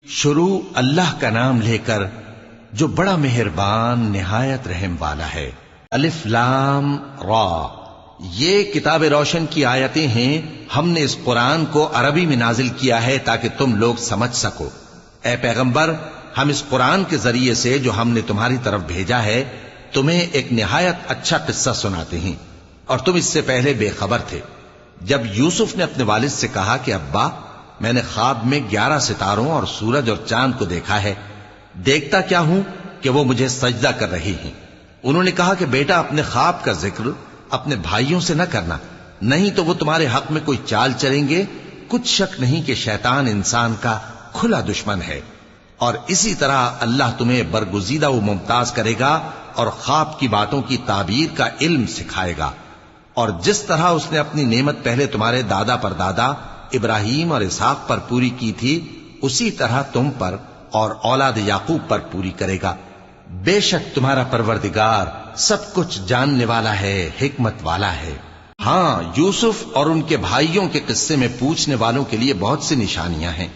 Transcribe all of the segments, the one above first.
شروع اللہ کا نام لے کر جو بڑا مہربان نہایت رحم والا ہے۔ الف لام را، یہ کتاب روشن کی آیتیں ہیں۔ ہم نے اس قرآن کو عربی میں نازل کیا ہے تاکہ تم لوگ سمجھ سکو۔ اے پیغمبر، ہم اس قرآن کے ذریعے سے جو ہم نے تمہاری طرف بھیجا ہے تمہیں ایک نہایت اچھا قصہ سناتے ہیں، اور تم اس سے پہلے بے خبر تھے۔ جب یوسف نے اپنے والد سے کہا کہ ابا، میں نے خواب میں 11 ستاروں اور سورج اور چاند کو دیکھا ہے، دیکھتا کیا ہوں کہ وہ مجھے سجدہ کر رہی ہیں۔ انہوں نے کہا کہ بیٹا، اپنے خواب کا ذکر اپنے بھائیوں سے نہ کرنا، نہیں تو وہ تمہارے حق میں کوئی چال چلیں گے۔ کچھ شک نہیں کہ شیطان انسان کا کھلا دشمن ہے، اور اسی طرح اللہ تمہیں برگزیدہ و ممتاز کرے گا اور خواب کی باتوں کی تعبیر کا علم سکھائے گا۔ اور جس طرح اس نے اپنی نعمت پہلے تمہارے دادا پر دادا ابراہیم اور اسحاق پر پوری کی تھی، اسی طرح تم پر اور اولاد یعقوب پر پوری کرے گا۔ بے شک تمہارا پروردگار سب کچھ جاننے والا ہے، حکمت والا ہے۔ ہاں، یوسف اور ان کے بھائیوں کے قصے میں پوچھنے والوں کے لیے بہت سی نشانیاں ہیں۔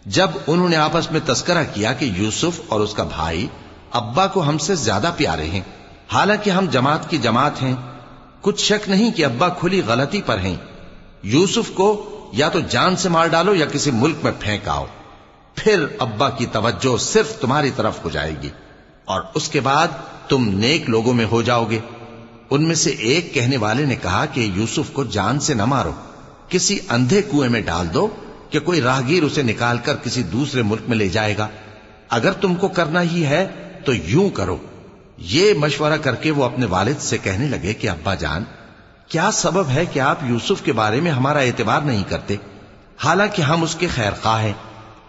جب انہوں نے آپس میں تذکرہ کیا کہ یوسف اور اس کا بھائی ابا کو ہم سے زیادہ پیارے ہیں، حالانکہ ہم جماعت کی جماعت ہیں، کچھ شک نہیں کہ ابا کھلی غلطی پر ہیں۔ یوسف کو یا تو جان سے مار ڈالو یا کسی ملک میں پھینک آؤ، پھر ابا کی توجہ صرف تمہاری طرف ہو جائے گی، اور اس کے بعد تم نیک لوگوں میں ہو جاؤ گے۔ ان میں سے ایک کہنے والے نے کہا کہ یوسف کو جان سے نہ مارو، کسی اندھے کنویں میں ڈال دو کہ کوئی راہگیر اسے نکال کر کسی دوسرے ملک میں لے جائے گا۔ اگر تم کو کرنا ہی ہے تو یوں کرو۔ یہ مشورہ کر کے وہ اپنے والد سے کہنے لگے کہ ابا جان، کیا سبب ہے کہ آپ یوسف کے بارے میں ہمارا اعتبار نہیں کرتے، حالانکہ ہم اس کے خیر خواہ ہیں؟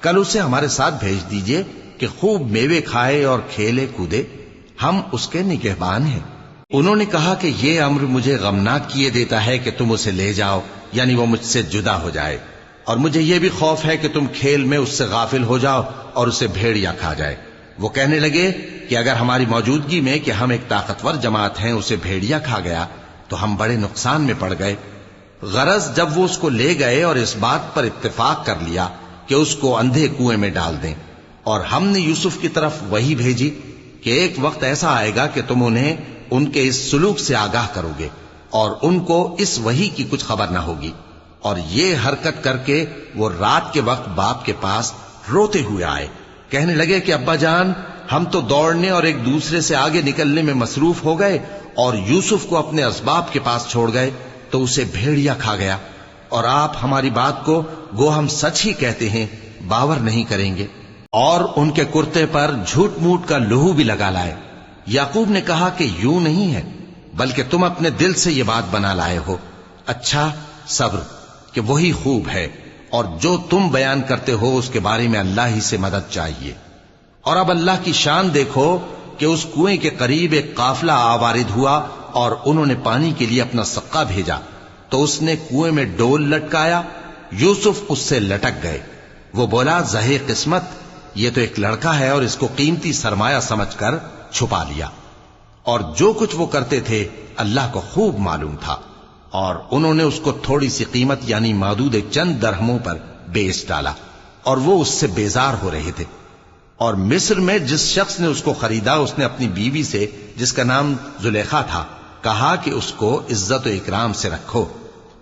کل اسے ہمارے ساتھ بھیج دیجئے کہ خوب میوے کھائے اور کھیلے کودے، ہم اس کے نگہبان ہیں۔ انہوں نے کہا کہ یہ امر مجھے غمناک کیے دیتا ہے کہ تم اسے لے جاؤ، یعنی وہ مجھ سے جدا ہو جائے، اور مجھے یہ بھی خوف ہے کہ تم کھیل میں اس سے غافل ہو جاؤ اور اسے بھیڑیا کھا جائے۔ وہ کہنے لگے کہ اگر ہماری موجودگی میں کہ ہم ایک طاقتور جماعت ہیں اسے بھیڑیا کھا گیا تو ہم بڑے نقصان میں پڑ گئے۔ غرض جب وہ اس کو لے گئے اور اس بات پر اتفاق کر لیا کہ اس کو اندھے کنویں میں ڈال دیں، اور ہم نے یوسف کی طرف وحی بھیجی کہ ایک وقت ایسا آئے گا کہ تم انہیں ان کے اس سلوک سے آگاہ کرو گے، اور ان کو اس وحی کی کچھ خبر نہ ہوگی۔ اور یہ حرکت کر کے وہ رات کے وقت باپ کے پاس روتے ہوئے آئے، کہنے لگے کہ ابا جان، ہم تو دوڑنے اور ایک دوسرے سے آگے نکلنے میں مصروف ہو گئے اور یوسف کو اپنے اسباب کے پاس چھوڑ گئے تو اسے بھیڑیا کھا گیا، اور آپ ہماری بات کو گو ہم سچ ہی کہتے ہیں باور نہیں کریں گے۔ اور ان کے کرتے پر جھوٹ موٹ کا لہو بھی لگا لائے۔ یعقوب نے کہا کہ یوں نہیں ہے، بلکہ تم اپنے دل سے یہ بات بنا لائے ہو۔ اچھا، صبر کہ وہی خوب ہے، اور جو تم بیان کرتے ہو اس کے بارے میں اللہ ہی سے مدد چاہیے۔ اور اب اللہ کی شان دیکھو کہ اس کنویں کے قریب ایک قافلہ آوارد ہوا اور انہوں نے پانی کے لیے اپنا سقا بھیجا، تو اس نے کنویں میں ڈول لٹکایا، یوسف اس سے لٹک گئے۔ وہ بولا، زہے قسمت، یہ تو ایک لڑکا ہے، اور اس کو قیمتی سرمایہ سمجھ کر چھپا لیا۔ اور جو کچھ وہ کرتے تھے اللہ کو خوب معلوم تھا، اور انہوں نے اس کو تھوڑی سی قیمت یعنی معدود چند درہموں پر بیچ ڈالا، اور وہ اس سے بیزار ہو رہے تھے۔ اور مصر میں جس شخص نے اس کو خریدا، اس نے اپنی بیوی سے جس کا نام زلیخا تھا کہا کہ اس کو عزت و اکرام سے رکھو،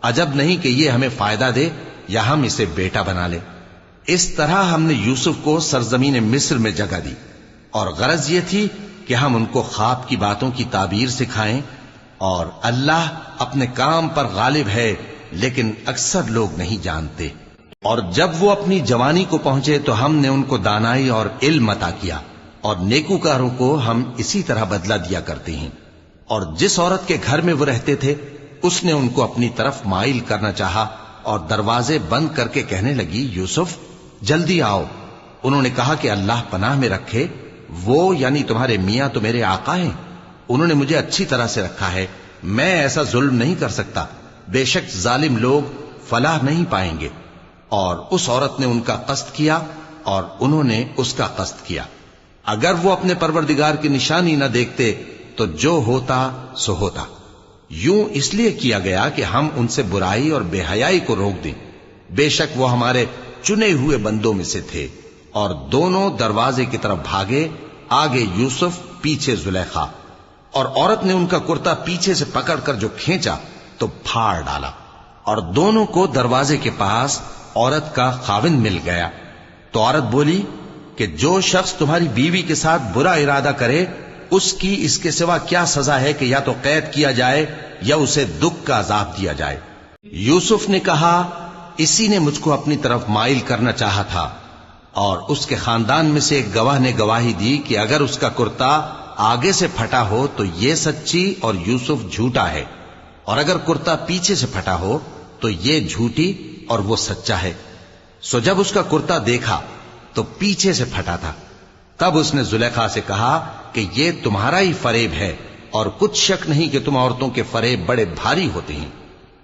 عجب نہیں کہ یہ ہمیں فائدہ دے یا ہم اسے بیٹا بنا لیں۔ اس طرح ہم نے یوسف کو سرزمین مصر میں جگہ دی، اور غرض یہ تھی کہ ہم ان کو خواب کی باتوں کی تعبیر سکھائیں۔ اور اللہ اپنے کام پر غالب ہے، لیکن اکثر لوگ نہیں جانتے۔ اور جب وہ اپنی جوانی کو پہنچے تو ہم نے ان کو دانائی اور علم عطا کیا، اور نیکوکاروں کو ہم اسی طرح بدلہ دیا کرتے ہیں۔ اور جس عورت کے گھر میں وہ رہتے تھے اس نے ان کو اپنی طرف مائل کرنا چاہا، اور دروازے بند کر کے کہنے لگی، یوسف جلدی آؤ۔ انہوں نے کہا کہ اللہ پناہ میں رکھے، وہ یعنی تمہارے میاں تو میرے آقا ہیں، انہوں نے مجھے اچھی طرح سے رکھا ہے، میں ایسا ظلم نہیں کر سکتا، بے شک ظالم لوگ فلاح نہیں پائیں گے۔ اور اس عورت نے ان کا قصد کیا اور انہوں نے اس کا قصد کیا۔ اگر وہ اپنے پروردگار کی نشانی نہ دیکھتے تو جو ہوتا سو ہوتا۔ یوں اس لیے کیا گیا کہ ہم ان سے برائی اور بے حیائی کو روک دیں، بے شک وہ ہمارے چنے ہوئے بندوں میں سے تھے، اور دونوں دروازے کی طرف بھاگے، آگے یوسف، پیچھے زلیخا، اور عورت نے ان کا کرتا پیچھے سے پکڑ کر جو کھینچا تو پھاڑ ڈالا، اور دونوں کو دروازے کے پاس عورت کا خاوند مل گیا۔ تو عورت بولی کہ جو شخص تمہاری بیوی کے ساتھ برا ارادہ کرے اس کی اس کے سوا کیا سزا ہے کہ یا تو قید کیا جائے یا اسے دکھ کا عذاب دیا جائے۔ یوسف نے کہا اسی نے مجھ کو اپنی طرف مائل کرنا چاہا تھا، اور اس کے خاندان میں سے ایک گواہ نے گواہی دی کہ اگر اس کا کرتا آگے سے پھٹا ہو تو یہ سچی اور یوسف جھوٹا ہے، اور اگر کرتا پیچھے سے پھٹا ہو تو یہ جھوٹی اور وہ سچا ہے۔ سو جب اس کا کرتا دیکھا تو پیچھے سے پھٹا تھا، تب اس نے زلیخا سے کہا کہ یہ تمہارا ہی فریب ہے، اور کچھ شک نہیں کہ تم عورتوں کے فریب بڑے بھاری ہوتے ہیں۔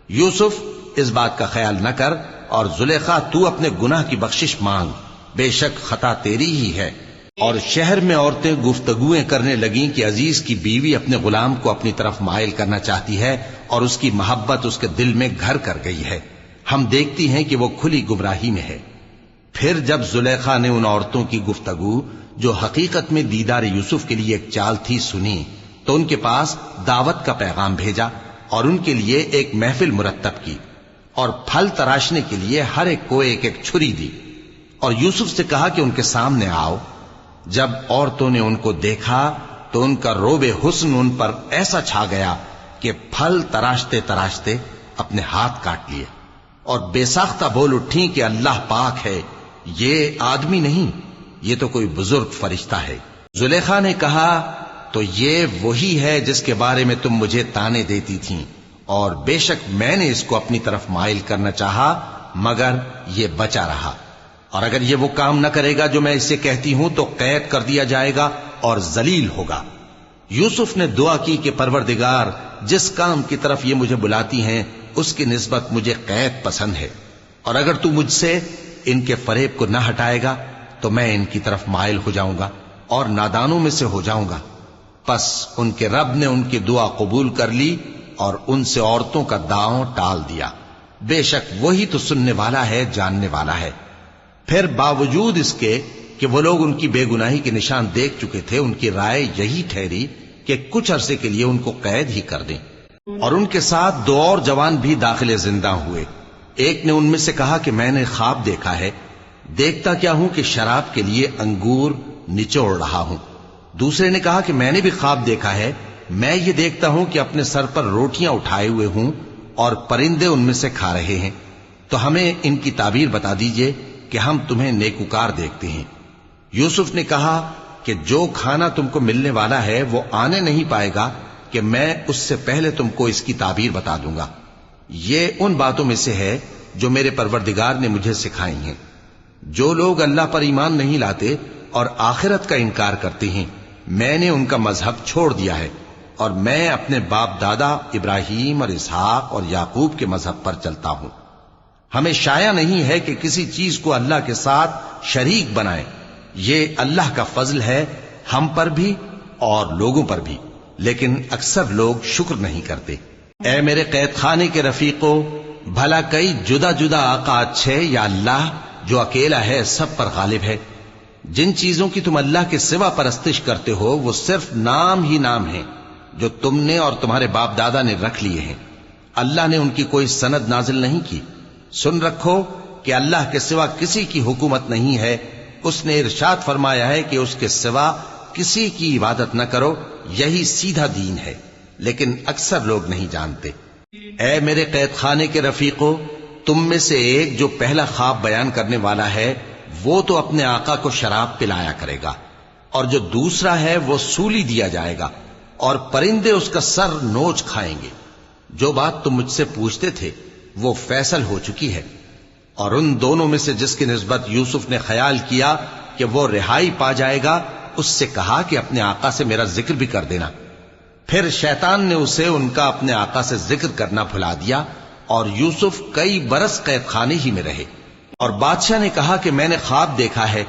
یوسف اس بات کا خیال نہ کر، اور زلیخا تو اپنے گناہ کی بخشش مانگ، بے شک خطا تیری ہی ہے۔ اور شہر میں عورتیں گفتگویں کرنے لگیں کہ عزیز کی بیوی اپنے غلام کو اپنی طرف مائل کرنا چاہتی ہے، اور اس کی محبت اس کے دل میں گھر کر گئی ہے، ہم دیکھتی ہیں کہ وہ کھلی گمراہی میں ہے۔ پھر جب زلیخا نے ان عورتوں کی گفتگو جو حقیقت میں دیدار یوسف کے لیے ایک چال تھی سنی، تو ان کے پاس دعوت کا پیغام بھیجا، اور ان کے لیے ایک محفل مرتب کی، اور پھل تراشنے کے لیے ہر ایک کو ایک ایک چھری دی، اور یوسف سے کہا کہ ان کے سامنے آؤ۔ جب عورتوں نے ان کو دیکھا تو ان کا روب حسن ان پر ایسا چھا گیا کہ پھل تراشتے تراشتے اپنے ہاتھ کاٹ لیے، اور بے ساختہ بول اٹھیں کہ اللہ پاک ہے، یہ آدمی نہیں، یہ تو کوئی بزرگ فرشتہ ہے۔ زلیخا نے کہا تو یہ وہی ہے جس کے بارے میں تم مجھے تانے دیتی تھیں، اور بے شک میں نے اس کو اپنی طرف مائل کرنا چاہا مگر یہ بچا رہا، اور اگر یہ وہ کام نہ کرے گا جو میں اسے کہتی ہوں تو قید کر دیا جائے گا اور ذلیل ہوگا۔ یوسف نے دعا کی کہ پروردگار جس کام کی طرف یہ مجھے بلاتی ہیں اس کی نسبت مجھے قید پسند ہے، اور اگر تو مجھ سے ان کے فریب کو نہ ہٹائے گا تو میں ان کی طرف مائل ہو جاؤں گا اور نادانوں میں سے ہو جاؤں گا۔ پس ان کے رب نے ان کی دعا قبول کر لی اور ان سے عورتوں کا داؤں ٹال دیا، بے شک وہی تو سننے والا ہے، جاننے والا ہے۔ پھر باوجود اس کے کہ وہ لوگ ان کی بے گناہی کے نشان دیکھ چکے تھے، ان کی رائے یہی ٹھہری کہ کچھ عرصے کے لیے ان کو قید ہی کر دیں، اور ان کے ساتھ دو اور جوان بھی داخل زندہ ہوئے۔ ایک نے ان میں سے کہا کہ میں نے خواب دیکھا ہے، دیکھتا کیا ہوں کہ شراب کے لیے انگور نچوڑ رہا ہوں۔ دوسرے نے کہا کہ میں نے بھی خواب دیکھا ہے، میں یہ دیکھتا ہوں کہ اپنے سر پر روٹیاں اٹھائے ہوئے ہوں اور پرندے ان میں سے کھا رہے ہیں، تو ہمیں ان کی تعبیر بتا دیجئے کہ ہم تمہیں نیکوکار دیکھتے ہیں۔ یوسف نے کہا کہ جو کھانا تم کو ملنے والا ہے وہ آنے نہیں پائے گا کہ میں اس سے پہلے تم کو اس کی تعبیر بتا دوں گا۔ یہ ان باتوں میں سے ہے جو میرے پروردگار نے مجھے سکھائی ہیں۔ جو لوگ اللہ پر ایمان نہیں لاتے اور آخرت کا انکار کرتے ہیں، میں نے ان کا مذہب چھوڑ دیا ہے، اور میں اپنے باپ دادا ابراہیم اور اسحاق اور یعقوب کے مذہب پر چلتا ہوں۔ ہمیں شایع نہیں ہے کہ کسی چیز کو اللہ کے ساتھ شریک بنائیں، یہ اللہ کا فضل ہے ہم پر بھی اور لوگوں پر بھی، لیکن اکثر لوگ شکر نہیں کرتے۔ اے میرے قید خانے کے رفیقو، بھلا کئی جدا جدا آقا اچھے یا اللہ جو اکیلا ہے سب پر غالب ہے؟ جن چیزوں کی تم اللہ کے سوا پرستش کرتے ہو وہ صرف نام ہی نام ہیں جو تم نے اور تمہارے باپ دادا نے رکھ لیے ہیں، اللہ نے ان کی کوئی سند نازل نہیں کی۔ سن رکھو کہ اللہ کے سوا کسی کی حکومت نہیں ہے، اس نے ارشاد فرمایا ہے کہ اس کے سوا کسی کی عبادت نہ کرو، یہی سیدھا دین ہے، لیکن اکثر لوگ نہیں جانتے۔ اے میرے قید خانے کے رفیقو، تم میں سے ایک جو پہلا خواب بیان کرنے والا ہے وہ تو اپنے آقا کو شراب پلایا کرے گا، اور جو دوسرا ہے وہ سولی دیا جائے گا، اور پرندے اس کا سر نوچ کھائیں گے۔ جو بات تم مجھ سے پوچھتے تھے وہ فیصل ہو چکی ہے، اور ان دونوں میں سے جس کی نسبت یوسف نے خیال کیا کہ وہ رہائی پا جائے گا، اس سے کہا کہ اپنے آقا سے میرا ذکر بھی کر دینا۔ پھر شیطان نے اسے ان کا اپنے آقا سے ذکر کرنا بھلا دیا، اور یوسف کئی برس قید خانے ہی میں رہے۔ اور بادشاہ نے کہا کہ میں نے خواب دیکھا ہے،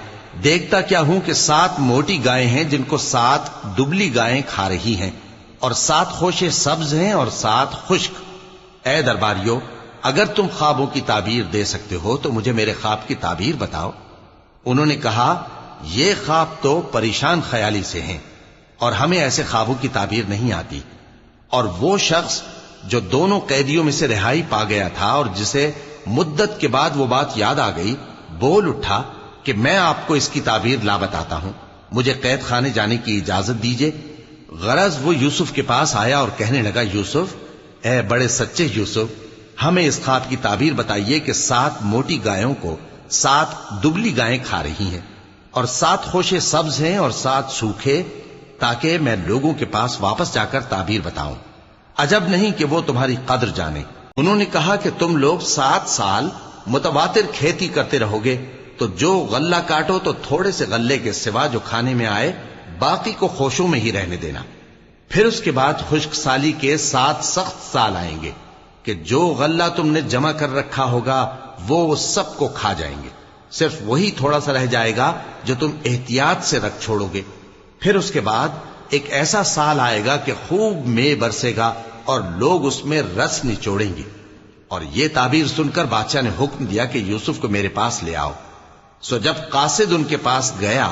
دیکھتا کیا ہوں کہ 7 موٹی گائیں ہیں جن کو 7 دبلی گائیں کھا رہی ہیں، اور 7 خوشے سبز ہیں اور 7 خشک۔ اے درباریو، اگر تم خوابوں کی تعبیر دے سکتے ہو تو مجھے میرے خواب کی تعبیر بتاؤ۔ انہوں نے کہا یہ خواب تو پریشان خیالی سے ہیں اور ہمیں ایسے خوابوں کی تعبیر نہیں آتی. اور وہ شخص جو دونوں قیدیوں میں سے رہائی پا گیا تھا اور جسے مدت کے بعد وہ بات یاد آ گئی، بول اٹھا کہ میں آپ کو اس کی تعبیر لا بتاتا ہوں، مجھے قید خانے جانے کی اجازت دیجیے. غرض وہ یوسف کے پاس آیا اور کہنے لگا، یوسف، اے بڑے سچے یوسف، ہمیں اس خواب کی تعبیر بتائیے کہ 7 موٹی گایوں کو 7 دبلی گائیں کھا رہی ہیں اور 7 خوشے سبز ہیں اور 7 سوکھے، تاکہ میں لوگوں کے پاس واپس جا کر تعبیر بتاؤں. عجب نہیں کہ وہ تمہاری قدر جانے. انہوں نے کہا کہ تم لوگ 7 سال متواتر کھیتی کرتے رہو گے، تو جو غلہ کاٹو تو تھوڑے سے غلے کے سوا جو کھانے میں آئے باقی کو خوشوں میں ہی رہنے دینا. پھر اس کے بعد خشک سالی کے 7 سخت سال آئیں گے کہ جو غلہ تم نے جمع کر رکھا ہوگا وہ سب کو کھا جائیں گے، صرف وہی تھوڑا سا رہ جائے گا جو تم احتیاط سے رکھ چھوڑو گے. پھر اس کے بعد ایک ایسا سال آئے گا کہ خوب مے برسے گا اور لوگ اس میں رس نچوڑیں گے. اور یہ تعبیر سن کر بادشاہ نے حکم دیا کہ یوسف کو میرے پاس لے آؤ. سو جب قاصد ان کے پاس گیا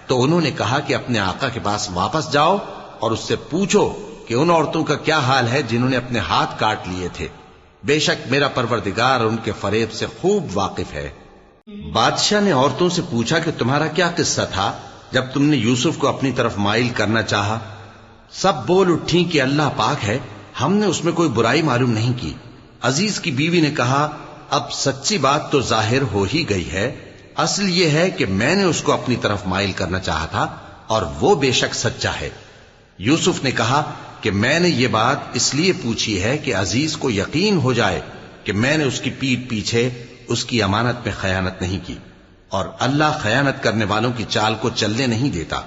تو انہوں نے کہا کہ اپنے آقا کے پاس واپس جاؤ اور اس سے پوچھو کہ ان عورتوں کا کیا حال ہے جنہوں نے اپنے ہاتھ کاٹ لیے تھے. بے شک میرا پروردگار ان کے فریب سے خوب واقف ہے. بادشاہ نے عورتوں سے پوچھا کہ تمہارا کیا قصہ تھا جب تم نے یوسف کو اپنی طرف مائل کرنا چاہا؟ سب بول اٹھیں کہ اللہ پاک ہے، ہم نے اس میں کوئی برائی معلوم نہیں کی. عزیز کی بیوی نے کہا، اب سچی بات تو ظاہر ہو ہی گئی ہے. اصل یہ ہے کہ میں نے اس کو اپنی طرف مائل کرنا چاہا تھا اور وہ بے شک سچا ہے. یوسف نے کہا کہ میں نے یہ بات اس لیے پوچھی ہے کہ عزیز کو یقین ہو جائے کہ میں نے اس کی پیٹھ پیچھے اس کی امانت میں خیانت نہیں کی، اور اللہ خیانت کرنے والوں کی چال کو چلنے نہیں دیتا.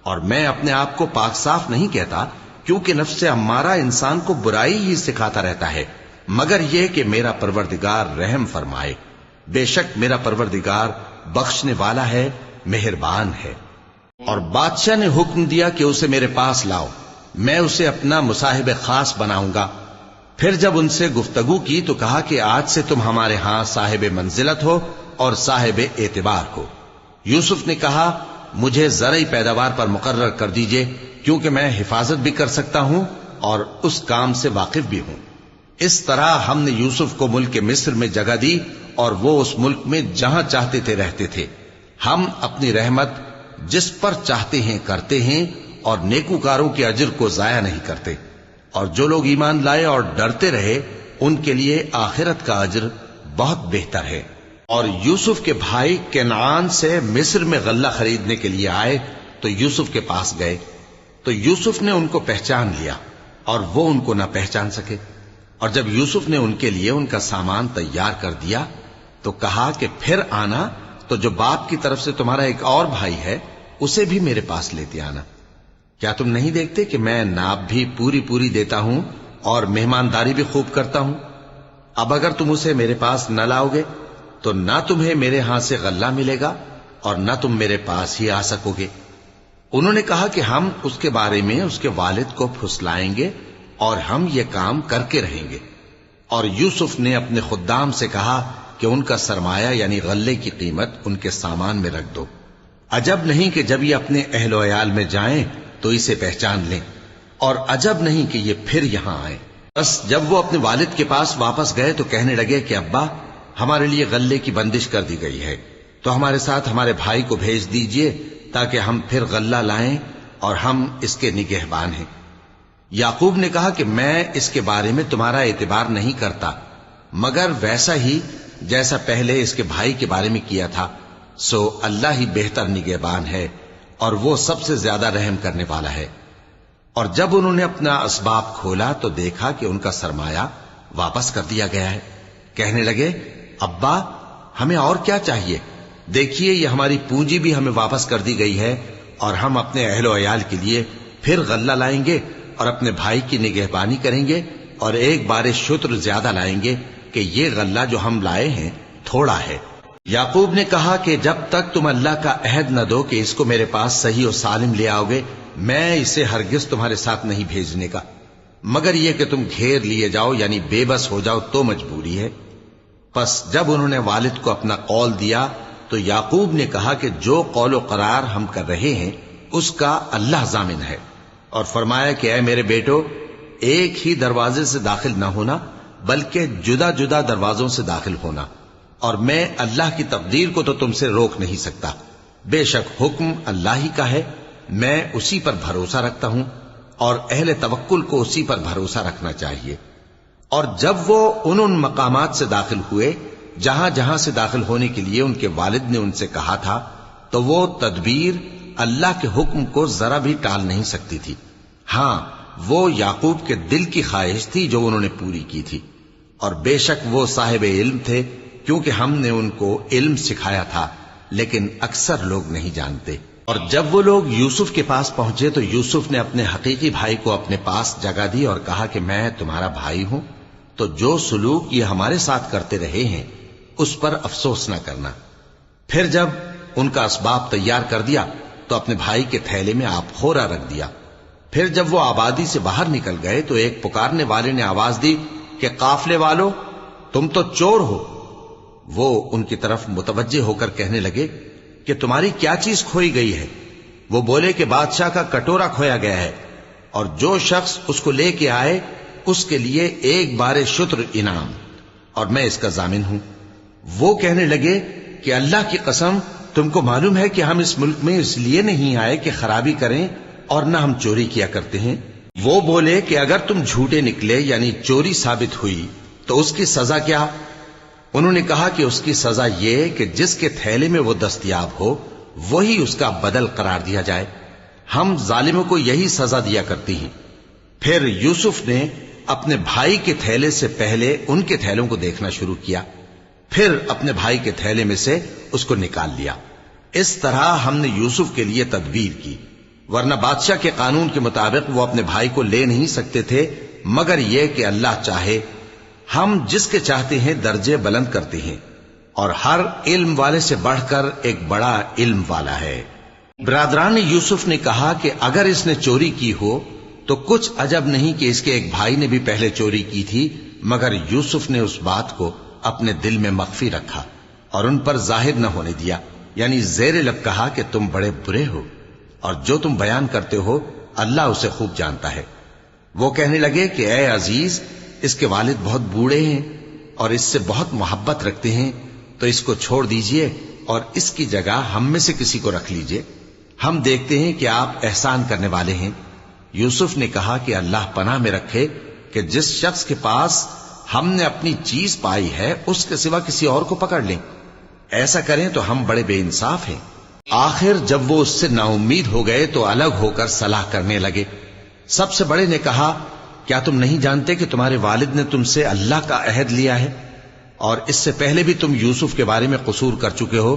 اور میں اپنے آپ کو پاک صاف نہیں کہتا، کیونکہ نفس امارہ انسان کو برائی ہی سکھاتا رہتا ہے، مگر یہ کہ میرا پروردگار رحم فرمائے. بے شک میرا پروردگار بخشنے والا ہے، مہربان ہے. اور بادشاہ نے حکم دیا کہ اسے میرے پاس لاؤ، میں اسے اپنا مصاحب خاص بناؤں گا. پھر جب ان سے گفتگو کی تو کہا کہ آج سے تم ہمارے ہاں صاحب منزلت ہو اور صاحب اعتبار ہو. یوسف نے کہا، مجھے زرعی پیداوار پر مقرر کر دیجئے، کیونکہ میں حفاظت بھی کر سکتا ہوں اور اس کام سے واقف بھی ہوں. اس طرح ہم نے یوسف کو ملک مصر میں جگہ دی اور وہ اس ملک میں جہاں چاہتے تھے رہتے تھے. ہم اپنی رحمت جس پر چاہتے ہیں کرتے ہیں اور نیکوکاروں کے اجر کو ضائع نہیں کرتے. اور جو لوگ ایمان لائے اور ڈرتے رہے ان کے لیے آخرت کا اجر بہت بہتر ہے. اور یوسف کے بھائی کنعان سے مصر میں غلہ خریدنے کے لیے آئے تو یوسف کے پاس گئے تو یوسف نے ان کو پہچان لیا اور وہ ان کو نہ پہچان سکے. اور جب یوسف نے ان کے لیے ان کا سامان تیار کر دیا تو کہا کہ پھر آنا تو جو باپ کی طرف سے تمہارا ایک اور بھائی ہے اسے بھی میرے پاس لیتے آنا. کیا تم نہیں دیکھتے کہ میں ناب بھی پوری پوری دیتا ہوں اور مہمانداری بھی خوب کرتا ہوں؟ اب اگر تم اسے میرے پاس نہ لاؤ گے تو نہ تمہیں میرے ہاں سے غلہ ملے گا اور نہ تم میرے پاس ہی آ سکو گے. انہوں نے کہا کہ ہم اس کے بارے میں اس کے والد کو پھسلائیں گے اور ہم یہ کام کر کے رہیں گے. اور یوسف نے اپنے خدام سے کہا کہ ان کا سرمایہ یعنی غلے کی قیمت ان کے سامان میں رکھ دو. عجب نہیں کہ جب یہ اپنے اہل و عیال میں جائیں تو اسے پہچان لیں، اور عجب نہیں کہ یہ پھر یہاں آئیں. بس جب وہ اپنے والد کے پاس واپس گئے تو کہنے لگے کہ ابا، ہمارے لیے غلے کی بندش کر دی گئی ہے، تو ہمارے ساتھ ہمارے بھائی کو بھیج دیجئے تاکہ ہم پھر غلہ لائیں اور ہم اس کے نگہبان ہیں. یعقوب نے کہا کہ میں اس کے بارے میں تمہارا اعتبار نہیں کرتا، مگر ویسا ہی جیسا پہلے اس کے بھائی کے بارے میں کیا تھا. سو اللہ ہی بہتر نگہبان ہے اور وہ سب سے زیادہ رحم کرنے والا ہے. اور جب انہوں نے اپنا اسباب کھولا تو دیکھا کہ ان کا سرمایہ واپس کر دیا گیا ہے. کہنے لگے، ابا ہمیں اور کیا چاہیے؟ دیکھیے یہ ہماری پونجی بھی ہمیں واپس کر دی گئی ہے اور ہم اپنے اہل و عیال کے لیے پھر غلہ لائیں گے اور اپنے بھائی کی نگہبانی کریں گے اور ایک بار شتر زیادہ لائیں گے کہ یہ غلہ جو ہم لائے ہیں تھوڑا ہے. یعقوب نے کہا کہ جب تک تم اللہ کا عہد نہ دو کہ اس کو میرے پاس صحیح و سالم لے آؤ گے، میں اسے ہرگز تمہارے ساتھ نہیں بھیجنے کا، مگر یہ کہ تم گھیر لیے جاؤ یعنی بے بس ہو جاؤ تو مجبوری ہے. پس جب انہوں نے والد کو اپنا قول دیا تو تو یعقوب نے کہا کہ جو قول و قرار ہم کر رہے ہیں اس کا اللہ ضامن ہے، اور فرمایا کہ اے میرے بیٹو، ایک ہی دروازے سے داخل نہ ہونا بلکہ جدا جدا دروازوں سے داخل ہونا، اور میں اللہ کی تقدیر کو تو تم سے روک نہیں سکتا، بے شک حکم اللہ ہی کا ہے، میں اسی پر بھروسہ رکھتا ہوں، اور اہل توکل کو اسی پر بھروسہ رکھنا چاہیے۔ اور جب وہ ان مقامات سے داخل ہوئے جہاں جہاں سے داخل ہونے کے لیے ان کے والد نے ان سے کہا تھا، تو وہ تدبیر اللہ کے حکم کو ذرا بھی ٹال نہیں سکتی تھی۔ ہاں، وہ یعقوب کے دل کی خواہش تھی جو انہوں نے پوری کی تھی، اور بے شک وہ صاحب علم تھے، کیونکہ ہم نے ان کو علم سکھایا تھا، لیکن اکثر لوگ نہیں جانتے۔ اور جب وہ لوگ یوسف کے پاس پہنچے تو یوسف نے اپنے حقیقی بھائی کو اپنے پاس جگہ دی اور کہا کہ میں تمہارا بھائی ہوں، تو جو سلوک یہ ہمارے ساتھ کرتے رہے ہیں اس پر افسوس نہ کرنا۔ پھر جب ان کا اسباب تیار کر دیا تو اپنے بھائی کے تھیلے میں آپ خورا رکھ دیا۔ پھر جب وہ آبادی سے باہر نکل گئے تو ایک پکارنے والے نے آواز دی کہ قافلے والو، تم تو چور ہو۔ وہ ان کی طرف متوجہ ہو کر کہنے لگے کہ تمہاری کیا چیز کھوئی گئی ہے؟ وہ بولے کہ بادشاہ کا کٹورا کھویا گیا ہے، اور جو شخص اس کو لے کے آئے اس کے لیے ایک بار شتر انعام، اور میں اس کا ضامن ہوں۔ وہ کہنے لگے کہ اللہ کی قسم، تم کو معلوم ہے کہ ہم اس ملک میں اس لیے نہیں آئے کہ خرابی کریں اور نہ ہم چوری کیا کرتے ہیں۔ وہ بولے کہ اگر تم جھوٹے نکلے یعنی چوری ثابت ہوئی تو اس کی سزا کیا؟ انہوں نے کہا کہ اس کی سزا یہ کہ جس کے تھیلے میں وہ دستیاب ہو وہی اس کا بدل قرار دیا جائے، ہم ظالموں کو یہی سزا دیا کرتی ہیں۔ پھر یوسف نے اپنے بھائی کے تھیلے سے پہلے ان کے تھیلوں کو دیکھنا شروع کیا، پھر اپنے بھائی کے تھیلے میں سے اس کو نکال لیا۔ اس طرح ہم نے یوسف کے لیے تدبیر کی، ورنہ بادشاہ کے قانون کے مطابق وہ اپنے بھائی کو لے نہیں سکتے تھے مگر یہ کہ اللہ چاہے۔ ہم جس کے چاہتے ہیں درجے بلند کرتے ہیں، اور ہر علم والے سے بڑھ کر ایک بڑا علم والا ہے۔ برادران یوسف نے کہا کہ اگر اس نے چوری کی ہو تو کچھ عجب نہیں کہ اس کے ایک بھائی نے بھی پہلے چوری کی تھی، مگر یوسف نے اس بات کو اپنے دل میں مخفی رکھا اور ان پر ظاہر نہ ہونے دیا، یعنی زیر لب کہا کہ تم بڑے برے ہو، اور جو تم بیان کرتے ہو اللہ اسے خوب جانتا ہے۔ وہ کہنے لگے کہ اے عزیز، اس کے والد بہت بوڑھے ہیں اور اس سے بہت محبت رکھتے ہیں، تو اس کو چھوڑ دیجئے اور اس کی جگہ ہم میں سے کسی کو رکھ لیجئے، ہم دیکھتے ہیں کہ آپ احسان کرنے والے ہیں۔ یوسف نے کہا کہ اللہ پناہ میں رکھے کہ جس شخص کے پاس ہم نے اپنی چیز پائی ہے اس کے سوا کسی اور کو پکڑ لیں، ایسا کریں تو ہم بڑے بے انصاف ہیں۔ آخر جب وہ اس سے نا امید ہو گئے تو الگ ہو کر صلاح کرنے لگے۔ سب سے بڑے نے کہا، کیا تم نہیں جانتے کہ تمہارے والد نے تم سے اللہ کا عہد لیا ہے، اور اس سے پہلے بھی تم یوسف کے بارے میں قصور کر چکے ہو؟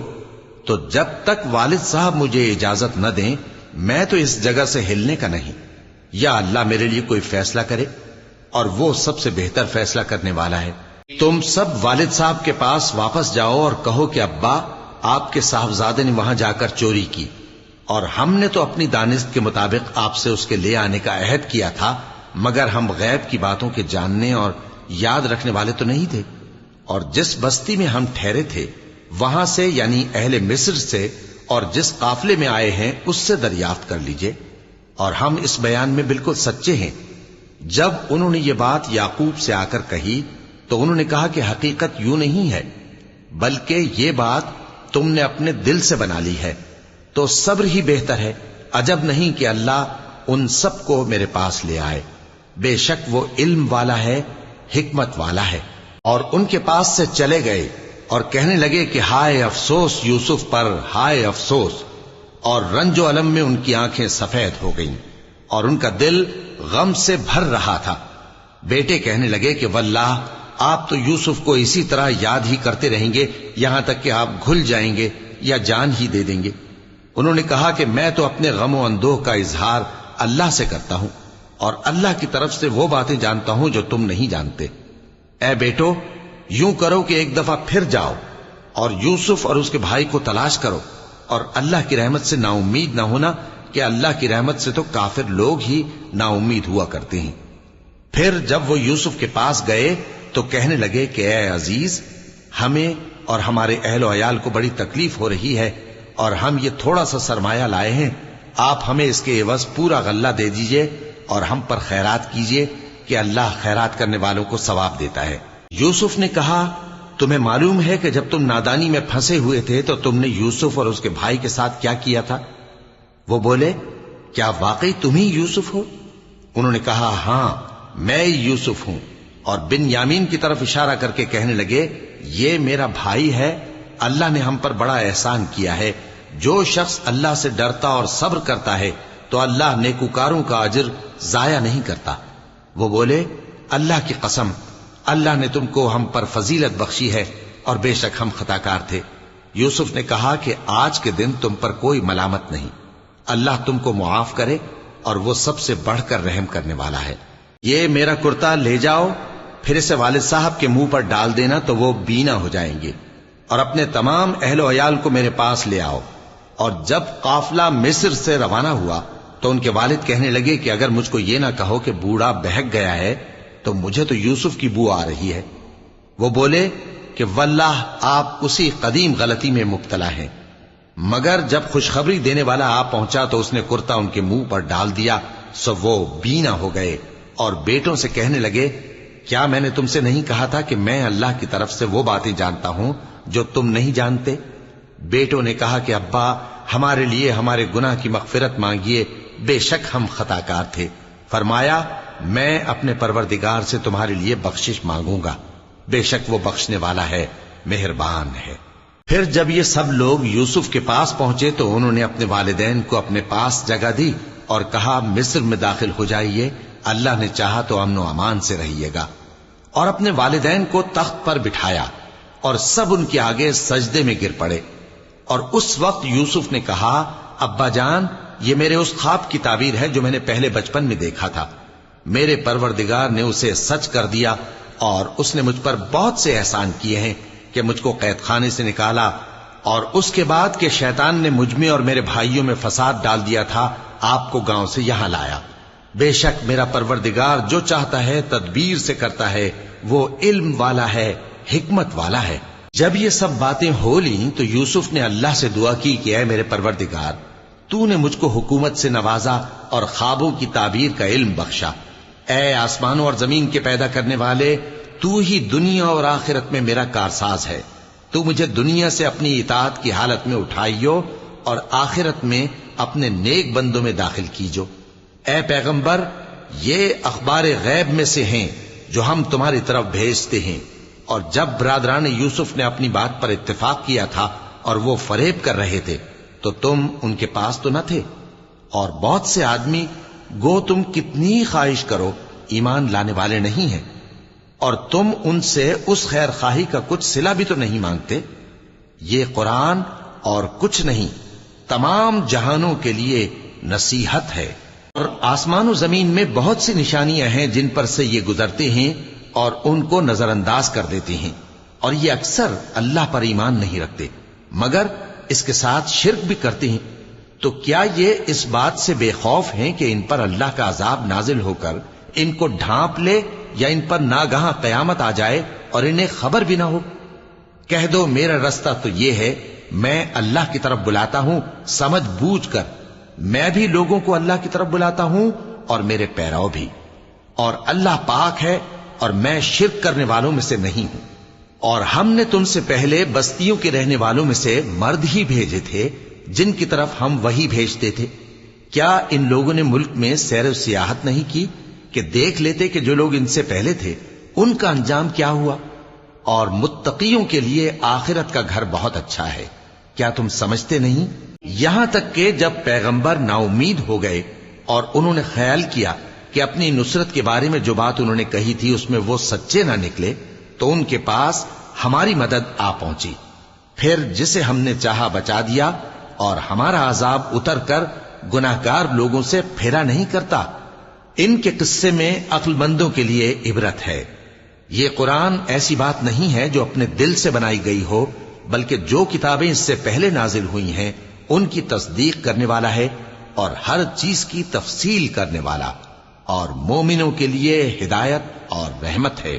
تو جب تک والد صاحب مجھے اجازت نہ دیں میں تو اس جگہ سے ہلنے کا نہیں، یا اللہ میرے لیے کوئی فیصلہ کرے، اور وہ سب سے بہتر فیصلہ کرنے والا ہے۔ تم سب والد صاحب کے پاس واپس جاؤ اور کہو کہ ابا، آپ کے صاحبزادے نے وہاں جا کر چوری کی، اور ہم نے تو اپنی دانست کے مطابق آپ سے اس کے لے آنے کا عہد کیا تھا، مگر ہم غیب کی باتوں کے جاننے اور یاد رکھنے والے تو نہیں تھے، اور جس بستی میں ہم ٹھہرے تھے وہاں سے یعنی اہل مصر سے اور جس قافلے میں آئے ہیں اس سے دریافت کر لیجئے، اور ہم اس بیان میں بالکل سچے ہیں۔ جب انہوں نے یہ بات یعقوب سے آ کر کہی تو انہوں نے کہا کہ حقیقت یوں نہیں ہے، بلکہ یہ بات تم نے اپنے دل سے بنا لی ہے، تو صبر ہی بہتر ہے۔ عجب نہیں کہ اللہ ان سب کو میرے پاس لے آئے، بے شک وہ علم والا ہے، حکمت والا ہے۔ اور ان کے پاس سے چلے گئے اور کہنے لگے کہ ہائے افسوس یوسف پر، ہائے افسوس، اور رنج و الم میں ان کی آنکھیں سفید ہو گئیں اور ان کا دل غم سے بھر رہا تھا۔ بیٹے کہنے لگے کہ واللہ آپ تو یوسف کو اسی طرح یاد ہی کرتے رہیں گے یہاں تک کہ آپ گھل جائیں گے یا جان ہی دے دیں گے۔ انہوں نے کہا کہ میں تو اپنے غم و اندوہ کا اظہار اللہ سے کرتا ہوں، اور اللہ کی طرف سے وہ باتیں جانتا ہوں جو تم نہیں جانتے۔ اے بیٹو، یوں کرو کہ ایک دفعہ پھر جاؤ اور یوسف اور اس کے بھائی کو تلاش کرو، اور اللہ کی رحمت سے نا امید نہ ہونا کہ اللہ کی رحمت سے تو کافر لوگ ہی نا امید ہوا کرتے ہیں۔ پھر جب وہ یوسف کے پاس گئے تو کہنے لگے کہ اے عزیز، ہمیں اور ہمارے اہل و عیال کو بڑی تکلیف ہو رہی ہے، اور ہم یہ تھوڑا سا سرمایہ لائے ہیں، آپ ہمیں اس کے عوض پورا غلہ دے دیجئے اور ہم پر خیرات کیجئے کہ اللہ خیرات کرنے والوں کو ثواب دیتا ہے۔ یوسف نے کہا، تمہیں معلوم ہے کہ جب تم نادانی میں پھنسے ہوئے تھے تو تم نے یوسف اور اس کے بھائی کے ساتھ کیا کیا تھا؟ وہ بولے، کیا واقعی تم ہی یوسف ہو؟ انہوں نے کہا، ہاں میں یوسف ہوں، اور بن یامین کی طرف اشارہ کر کے کہنے لگے، یہ میرا بھائی ہے، اللہ نے ہم پر بڑا احسان کیا ہے۔ جو شخص اللہ سے ڈرتا اور صبر کرتا ہے تو اللہ نیکوکاروں کا اجر ضائع نہیں کرتا۔ وہ بولے، اللہ کی قسم، اللہ نے تم کو ہم پر فضیلت بخشی ہے اور بے شک ہم خطا کار تھے۔ یوسف نے کہا کہ آج کے دن تم پر کوئی ملامت نہیں، اللہ تم کو معاف کرے اور وہ سب سے بڑھ کر رحم کرنے والا ہے۔ یہ میرا کرتا لے جاؤ، پھر اسے والد صاحب کے منہ پر ڈال دینا تو وہ بینا ہو جائیں گے، اور اپنے تمام اہل و عیال کو میرے پاس لے آؤ۔ اور جب قافلہ مصر سے روانہ ہوا تو ان کے والد کہنے لگے کہ اگر مجھ کو یہ نہ کہو کہ بوڑھا بہک گیا ہے تو مجھے تو یوسف کی بو آ رہی ہے۔ وہ بولے کہ واللہ آپ اسی قدیم غلطی میں مبتلا ہیں۔ مگر جب خوشخبری دینے والا آ پہنچا تو اس نے کرتا ان کے منہ پر ڈال دیا، سو وہ بینا ہو گئے، اور بیٹوں سے کہنے لگے، کیا میں نے تم سے نہیں کہا تھا کہ میں اللہ کی طرف سے وہ باتیں جانتا ہوں جو تم نہیں جانتے؟ بیٹوں نے کہا کہ ابا، ہمارے لیے ہمارے گناہ کی مغفرت مانگیے، بے شک ہم خطا کار تھے۔ فرمایا، میں اپنے پروردگار سے تمہارے لیے بخشش مانگوں گا، بے شک وہ بخشنے والا ہے، مہربان ہے۔ پھر جب یہ سب لوگ یوسف کے پاس پہنچے تو انہوں نے اپنے والدین کو اپنے پاس جگہ دی اور کہا، مصر میں داخل ہو جائیے، اللہ نے چاہا تو امن و امان سے رہیے گا۔ اور اپنے والدین کو تخت پر بٹھایا اور سب ان کے آگے سجدے میں گر پڑے۔ اور اس وقت یوسف نے کہا، ابا جان، یہ میرے اس خواب کی تعبیر ہے جو میں نے پہلے بچپن میں دیکھا تھا۔ میرے پروردگار نے اسے سچ کر دیا، اور اس نے مجھ پر بہت سے احسان کیے ہیں کہ مجھ کو قید خانے سے نکالا، اور اس کے بعد کہ شیطان نے مجھ میں اور میرے بھائیوں میں فساد ڈال دیا تھا، آپ کو گاؤں سے یہاں لایا۔ بے شک میرا پروردگار جو چاہتا ہے تدبیر سے کرتا ہے، وہ علم والا ہے، حکمت والا ہے۔ جب یہ سب باتیں ہو لیں تو یوسف نے اللہ سے دعا کی کہ اے میرے پروردگار، تو نے مجھ کو حکومت سے نوازا اور خوابوں کی تعبیر کا علم بخشا۔ اے آسمانوں اور زمین کے پیدا کرنے والے، تو ہی دنیا اور آخرت میں میرا کارساز ہے۔ تو مجھے دنیا سے اپنی اطاعت کی حالت میں اٹھائیو اور آخرت میں اپنے نیک بندوں میں داخل کیجو۔ اے پیغمبر، یہ اخبار غیب میں سے ہیں جو ہم تمہاری طرف بھیجتے ہیں۔ اور جب برادران یوسف نے اپنی بات پر اتفاق کیا تھا اور وہ فریب کر رہے تھے تو تم ان کے پاس تو نہ تھے، اور بہت سے آدمی گو تم کتنی خواہش کرو ایمان لانے والے نہیں ہیں، اور تم ان سے اس خیر خواہی کا کچھ صلہ بھی تو نہیں مانگتے۔ یہ قرآن اور کچھ نہیں، تمام جہانوں کے لیے نصیحت ہے۔ اور آسمان و زمین میں بہت سی نشانیاں ہیں جن پر سے یہ گزرتے ہیں اور ان کو نظر انداز کر دیتے ہیں، اور یہ اکثر اللہ پر ایمان نہیں رکھتے مگر اس کے ساتھ شرک بھی کرتے ہیں۔ تو کیا یہ اس بات سے بے خوف ہیں کہ ان پر اللہ کا عذاب نازل ہو کر ان کو ڈھانپ لے، یا ان پر ناگہاں قیامت آ جائے اور انہیں خبر بھی نہ ہو؟ کہہ دو، میرا رستہ تو یہ ہے، میں اللہ کی طرف بلاتا ہوں سمجھ بوجھ کر، میں بھی لوگوں کو اللہ کی طرف بلاتا ہوں اور میرے پیرو بھی، اور اللہ پاک ہے اور میں شرک کرنے والوں میں سے نہیں ہوں۔ اور ہم نے تم سے پہلے بستیوں کے رہنے والوں میں سے مرد ہی بھیجے تھے جن کی طرف ہم وہی بھیجتے تھے۔ کیا ان لوگوں نے ملک میں سیر و سیاحت نہیں کی کہ دیکھ لیتے کہ جو لوگ ان سے پہلے تھے ان کا انجام کیا ہوا؟ اور متقیوں کے لیے آخرت کا گھر بہت اچھا ہے، کیا تم سمجھتے نہیں؟ یہاں تک کہ جب پیغمبر نا امید ہو گئے اور انہوں نے خیال کیا کہ اپنی نصرت کے بارے میں جو بات انہوں نے کہی تھی اس میں وہ سچے نہ نکلے، تو ان کے پاس ہماری مدد آ پہنچی۔ پھر جسے ہم نے چاہا بچا دیا، اور ہمارا عذاب اتر کر گناہگار لوگوں سے پھیرا نہیں کرتا۔ ان کے قصے میں عقل مندوں کے لیے عبرت ہے۔ یہ قرآن ایسی بات نہیں ہے جو اپنے دل سے بنائی گئی ہو، بلکہ جو کتابیں اس سے پہلے نازل ہوئی ہیں ان کی تصدیق کرنے والا ہے، اور ہر چیز کی تفصیل کرنے والا، اور مومنوں کے لیے ہدایت اور رحمت ہے۔